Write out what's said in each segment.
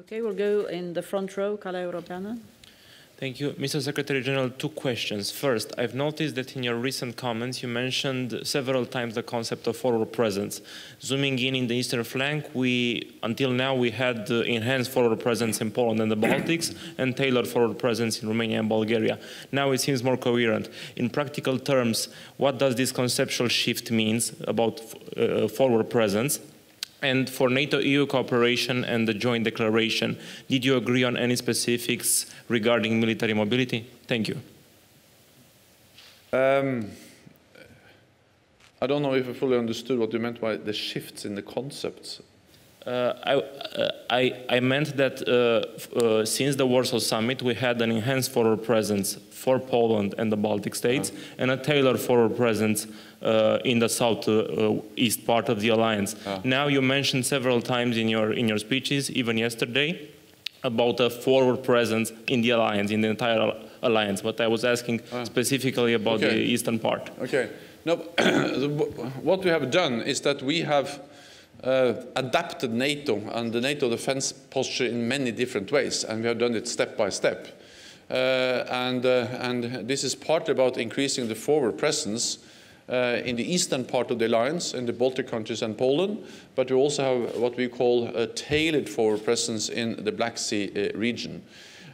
Okay, we'll go in the front row, Kala Europeana. Thank you. Mr. Secretary General, 2 questions. First, I've noticed that in your recent comments you mentioned several times the concept of forward presence. Zooming in the eastern flank, until now we had enhanced forward presence in Poland and the Baltics and tailored forward presence in Romania and Bulgaria. Now it seems more coherent. In practical terms, what does this conceptual shift mean about forward presence? And for NATO EU cooperation and the joint declaration, did you agree on any specifics regarding military mobility? Thank you. I don't know if I fully understood what you meant by the shifts in the concepts. I meant that since the Warsaw Summit, we had an enhanced forward presence for Poland and the Baltic states, and a tailored forward presence in the southeast part of the alliance. Now you mentioned several times in your speeches, even yesterday, about a forward presence in the alliance, in the entire alliance. But I was asking specifically about the eastern part. Okay. No, what we have done is that we have adapted NATO and the NATO defense posture in many different ways, and we have done it step by step. And this is partly about increasing the forward presence in the eastern part of the alliance, in the Baltic countries and Poland, but we also have what we call a tailored forward presence in the Black Sea region.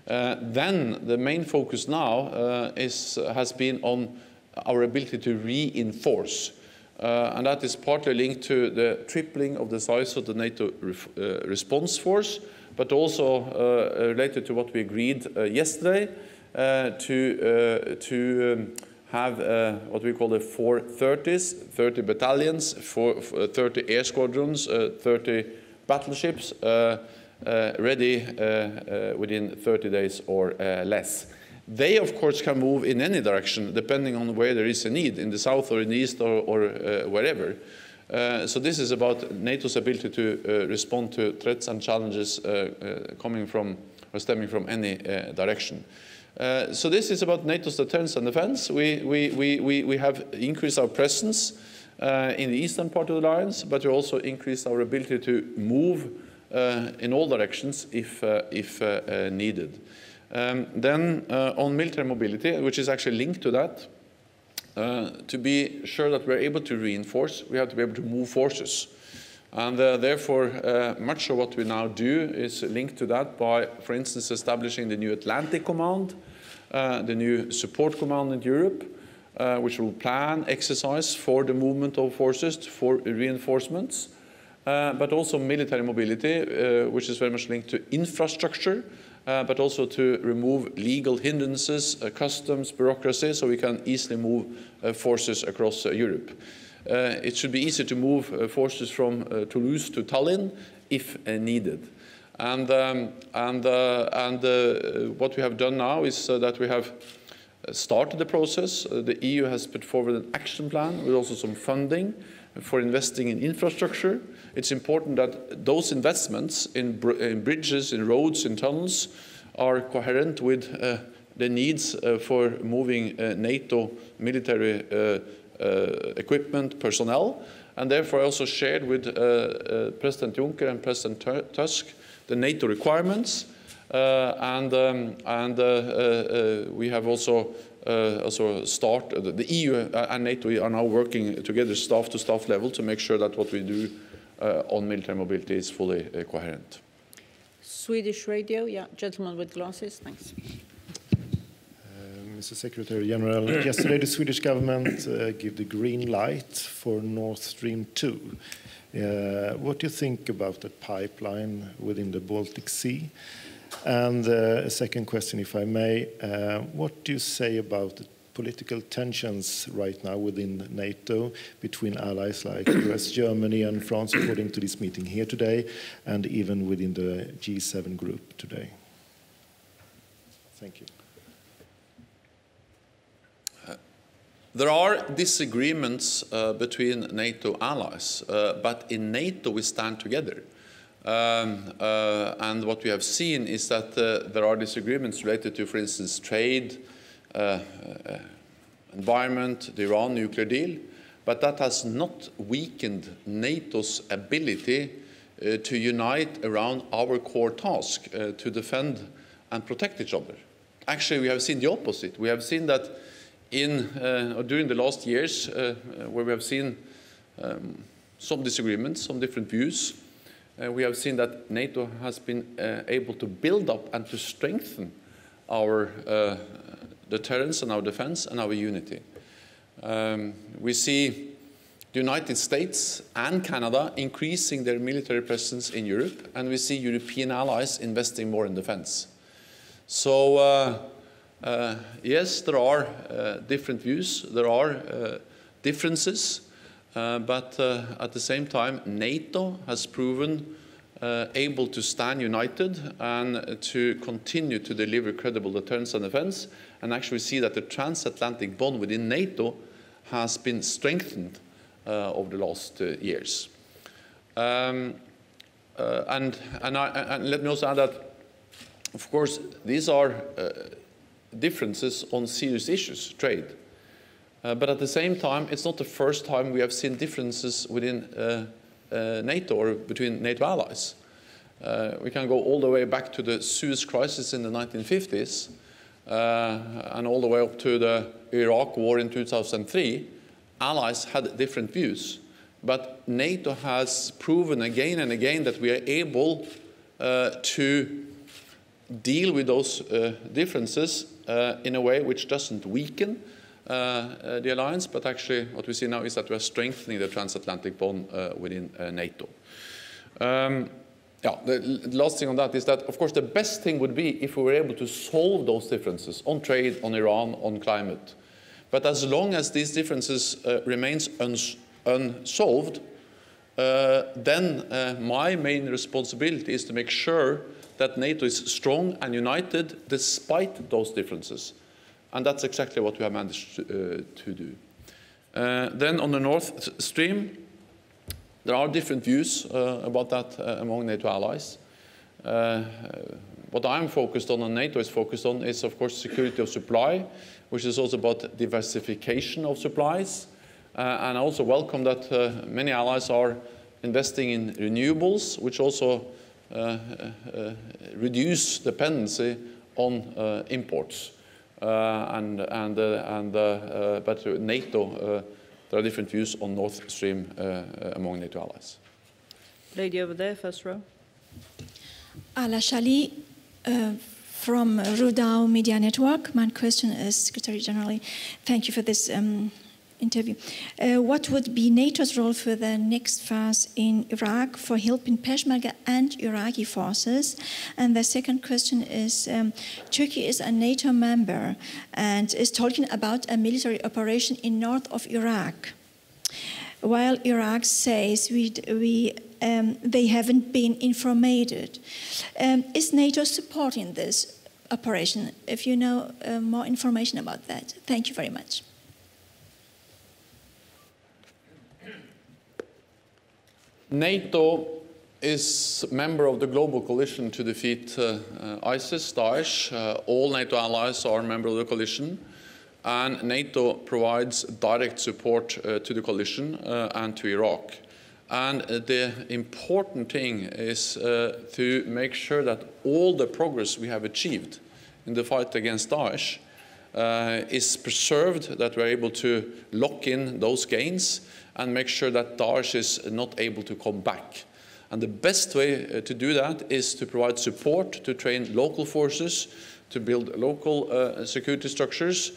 Then the main focus now has been on our ability to reinforce. And that is partly linked to the tripling of the size of the NATO response force, but also related to what we agreed yesterday to have what we call the 430s, 30 battalions, 30 air squadrons, 30 battleships ready within 30 days or less. They, of course, can move in any direction, depending on where there is a need, in the south or in the east or wherever. So this is about NATO's ability to respond to threats and challenges coming from or stemming from any direction. So this is about NATO's deterrence and defense. We have increased our presence in the eastern part of the alliance, but we also increased our ability to move in all directions if needed. Then on military mobility, which is actually linked to that, to be sure that we're able to reinforce, we have to be able to move forces. And therefore, much of what we now do is linked to that by, for instance, establishing the new Atlantic Command, the new Support Command in Europe, which will plan, exercise for the movement of forces, for reinforcements, but also military mobility, which is very much linked to infrastructure, but also to remove legal hindrances, customs, bureaucracy, so we can easily move forces across Europe. It should be easy to move forces from Toulouse to Tallinn if needed. And what we have done now is that we have started the process. The EU has put forward an action plan with also some funding for investing in infrastructure. It's important that those investments in bridges, in roads, in tunnels are coherent with the needs for moving NATO military equipment, personnel, and therefore I also shared with President Juncker and President Tusk the NATO requirements, and we have also started, the EU and NATO are now working together staff to staff level to make sure that what we do on military mobility is fully coherent. Swedish radio, yeah, gentleman with glasses, thanks. Mr. Secretary General, yesterday the Swedish government gave the green light for Nord Stream 2. What do you think about the pipeline within the Baltic Sea? And a second question, if I may, what do you say about the political tensions right now within NATO between allies like US, Germany and France, according to this meeting here today, and even within the G7 group today? Thank you. There are disagreements between NATO allies, but in NATO we stand together. And what we have seen is that there are disagreements related to, for instance, trade, environment, the Iran nuclear deal, but that has not weakened NATO's ability to unite around our core task to defend and protect each other. Actually, we have seen the opposite. We have seen that during the last years, where we have seen some disagreements, some different views, we have seen that NATO has been able to build up and to strengthen our deterrence and our defense and our unity. We see the United States and Canada increasing their military presence in Europe, and we see European allies investing more in defense. So yes, there are different views, there are differences, but at the same time, NATO has proven able to stand united and to continue to deliver credible deterrence and defense, and actually see that the transatlantic bond within NATO has been strengthened over the last years. And let me also add that, of course, these are differences on serious issues, trade. But at the same time, it's not the first time we have seen differences within NATO or between NATO allies. We can go all the way back to the Suez crisis in the 1950s and all the way up to the Iraq war in 2003. Allies had different views. But NATO has proven again and again that we are able to deal with those differences in a way which doesn't weaken the alliance, but actually what we see now is that we are strengthening the transatlantic bond within NATO. The last thing on that is that, of course, the best thing would be if we were able to solve those differences on trade, on Iran, on climate. But as long as these differences remains unsolved, then my main responsibility is to make sure that NATO is strong and united despite those differences. And that's exactly what we have managed to do. Then on the North Stream, there are different views about that among NATO allies. What I'm focused on and NATO is focused on is, of course, security of supply, which is also about diversification of supplies. And I also welcome that many allies are investing in renewables, which also reduce dependency on imports. But NATO, there are different views on North Stream among NATO allies. Lady over there, first row. Ala Shali from Rudao Media Network. My question is, Secretary General, thank you for this interview. What would be NATO's role for the next phase in Iraq for helping Peshmerga and Iraqi forces? And the second question is, Turkey is a NATO member and is talking about a military operation in north of Iraq, while Iraq says they haven't been informed. Is NATO supporting this operation? If you know more information about that. Thank you very much. NATO is a member of the global coalition to defeat ISIS, Daesh. All NATO allies are members of the coalition, and NATO provides direct support to the coalition and to Iraq. And the important thing is to make sure that all the progress we have achieved in the fight against Daesh is preserved, that we're able to lock in those gains and make sure that Daesh is not able to come back. And the best way to do that is to provide support, to train local forces, to build local security structures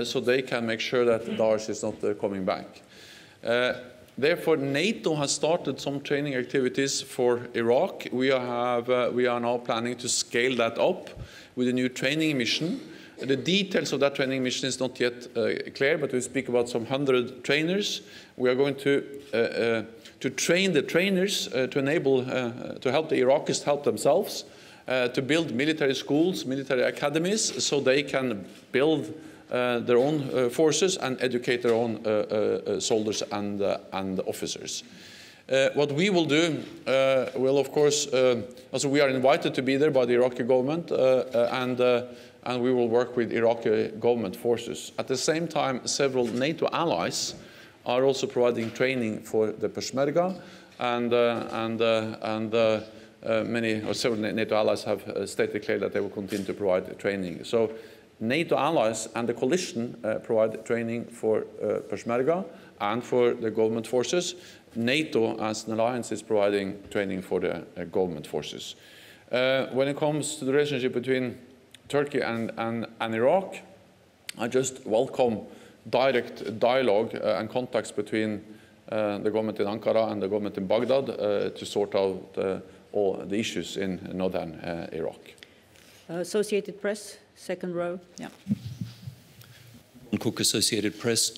so they can make sure that Daesh is not coming back. Therefore, NATO has started some training activities for Iraq. We are now planning to scale that up with a new training mission. The details of that training mission is not yet clear, but we speak about some 100 trainers. We are going to train the trainers to enable, to help the Iraqis help themselves, to build military schools, military academies, so they can build their own forces and educate their own soldiers and officers. What we will do will, of course, also we are invited to be there by the Iraqi government, and we will work with Iraqi government forces. At the same time, several NATO allies are also providing training for the Peshmerga, and many or several NATO allies have stated clearly that they will continue to provide training. So NATO allies and the coalition provide training for Peshmerga and for the government forces. NATO as an alliance is providing training for the government forces. When it comes to the relationship between Turkey and Iraq, I just welcome direct dialogue and contacts between the government in Ankara and the government in Baghdad to sort out all the issues in northern Iraq. Associated Press, second row. Yeah. Cook, Associated Press.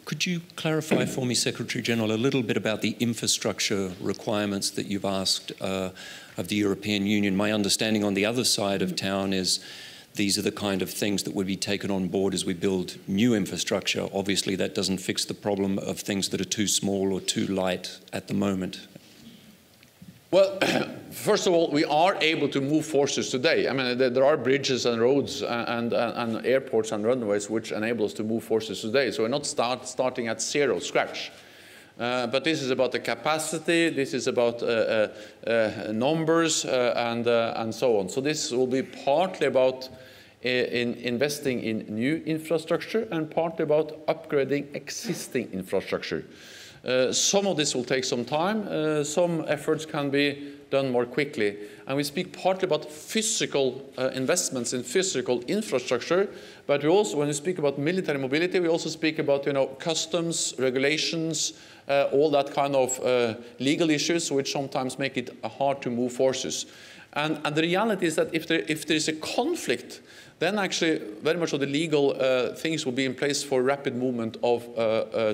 Could you clarify for me, Secretary General, a little bit about the infrastructure requirements that you've asked of the European Union? My understanding on the other side of town is these are the kind of things that would be taken on board as we build new infrastructure. Obviously, that doesn't fix the problem of things that are too small or too light at the moment. Well, first of all, we are able to move forces today. I mean, there are bridges and roads and airports and runways which enable us to move forces today. So we're not starting at zero, scratch. But this is about the capacity, this is about numbers and so on. So this will be partly about investing in new infrastructure and partly about upgrading existing infrastructure. Some of this will take some time. Some efforts can be done more quickly. And we speak partly about physical investments in physical infrastructure, but we also, when we speak about military mobility, we also speak about, customs, regulations, all that kind of legal issues, which sometimes make it hard to move forces. And the reality is that if there is a conflict, then actually very much of the legal things will be in place for rapid movement of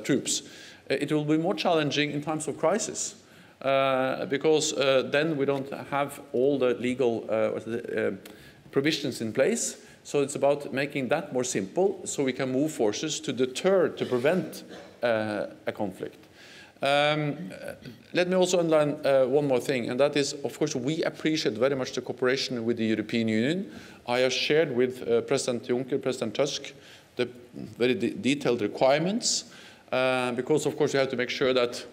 troops. It will be more challenging in times of crisis because then we don't have all the legal provisions in place. So it's about making that more simple so we can move forces to deter, to prevent a conflict. Let me also underline one more thing, and that is, of course, we appreciate very much the cooperation with the European Union. I have shared with President Juncker, President Tusk, the very detailed requirements. Because, of course, we have to make sure that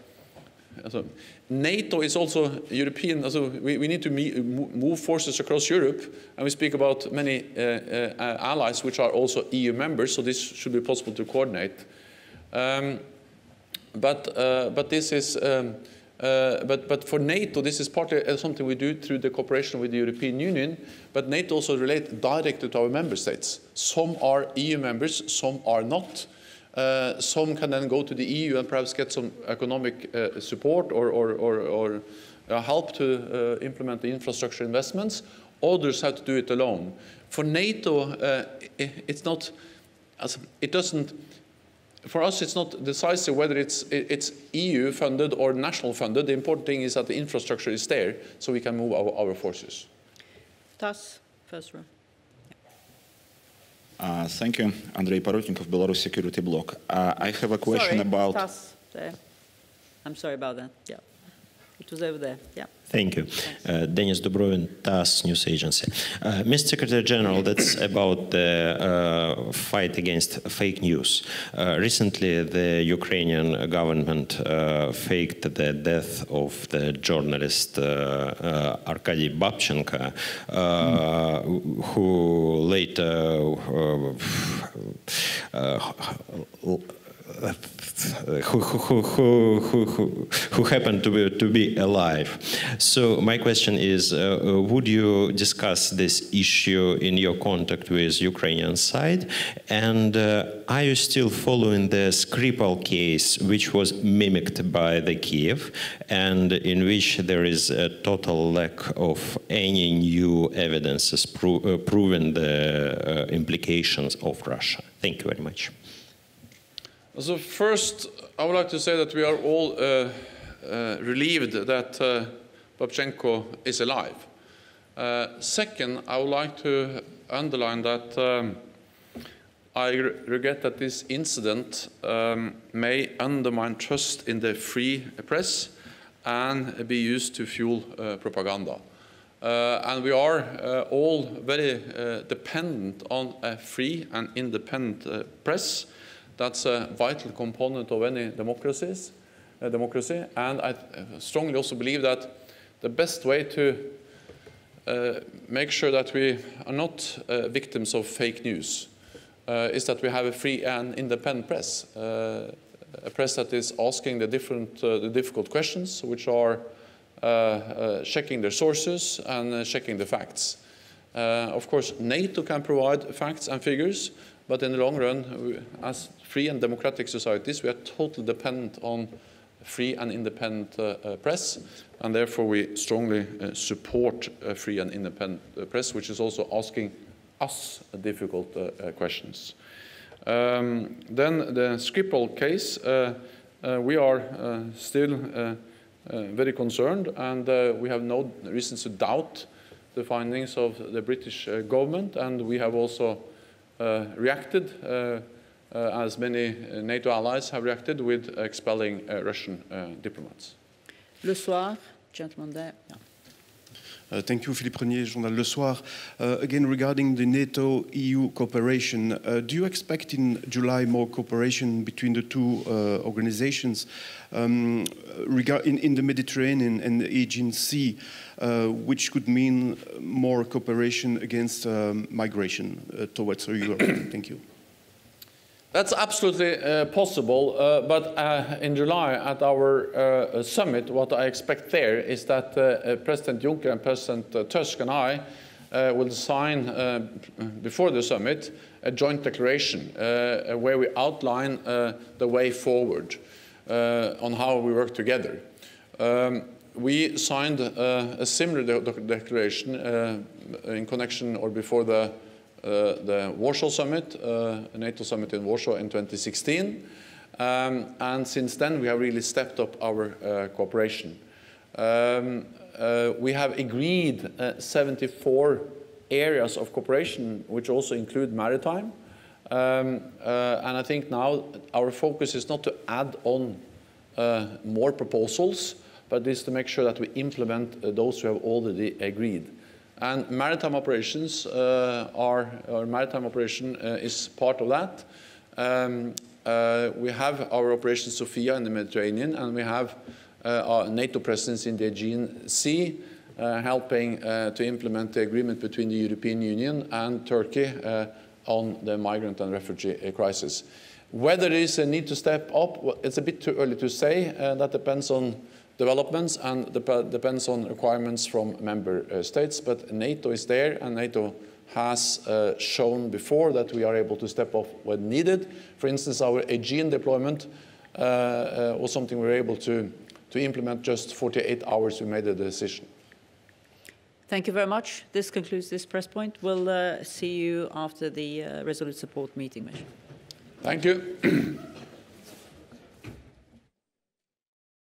NATO is also European. So we need to move forces across Europe, and we speak about many allies which are also EU members. So this should be possible to coordinate. But this is. But for NATO, this is partly something we do through the cooperation with the European Union. But NATO also relates directly to our member states. Some are EU members, some are not. Some can then go to the EU and perhaps get some economic support or help to implement the infrastructure investments. Others have to do it alone. For NATO, it's not. It doesn't. For us, it's not decisive whether it's EU funded or national funded. The important thing is that the infrastructure is there, so we can move our forces. Tas, first row. Thank you. Andrei Parotnikov, Belarus Security Bloc. I have a question about... Tas, there. I'm sorry about that. Yeah. It was over there. Yeah. Thank you. Denis Dubrovin, TASS News Agency. Mr. Secretary General, that's about the fight against fake news. Recently, the Ukrainian government faked the death of the journalist Arkady Babchenko, who later who happened to be alive. So my question is, would you discuss this issue in your contact with Ukrainian side? And are you still following the Skripal case, which was mimicked by the Kiev, and in which there is a total lack of any new evidences proving the implications of Russia? Thank you very much. So first, I would like to say that we are all relieved that Babchenko is alive. Second, I would like to underline that I regret that this incident may undermine trust in the free press and be used to fuel propaganda. And we are all very dependent on a free and independent press. That's a vital component of any democracies. democracy. And I strongly also believe that the best way to make sure that we are not victims of fake news is that we have a free and independent press, a press that is asking the difficult questions, which are checking their sources and checking the facts. Of course, NATO can provide facts and figures, but in the long run, as free and democratic societies, we are totally dependent on free and independent press, and therefore we strongly support a free and independent press, which is also asking us difficult questions. Then the Skripal case, we are still very concerned, and we have no reasons to doubt the findings of the British government, and we have also reacted, as many NATO allies have reacted, with expelling Russian diplomats. Le Soir, gentleman there. Yeah. Thank you, Philippe Renier, Journal Le Soir. Again, regarding the NATO EU cooperation, do you expect in July more cooperation between the two organizations in the Mediterranean and the Aegean Sea, which could mean more cooperation against migration towards Europe? Thank you. That's absolutely possible, but in July at our summit, what I expect there is that President Juncker and President Tusk and I will sign, before the summit, a joint declaration where we outline the way forward on how we work together. We signed a similar declaration in connection or before the Warsaw Summit, NATO Summit in Warsaw in 2016. And since then, we have really stepped up our cooperation. We have agreed 74 areas of cooperation, which also include maritime. And I think now our focus is not to add on more proposals, but is to make sure that we implement those who have already agreed. And maritime operations maritime operation is part of that. We have our Operation Sophia in the Mediterranean, and we have our NATO presence in the Aegean Sea, helping to implement the agreement between the European Union and Turkey on the migrant and refugee crisis. Whether there is a need to step up, well, it's a bit too early to say. That depends on developments and depends on requirements from member states, but NATO is there, and NATO has shown before that we are able to step up when needed. For instance, our Aegean deployment was something we were able to implement just 48 hours we made a decision. Thank you very much. This concludes this press point. We'll see you after the Resolute Support meeting. Thank you.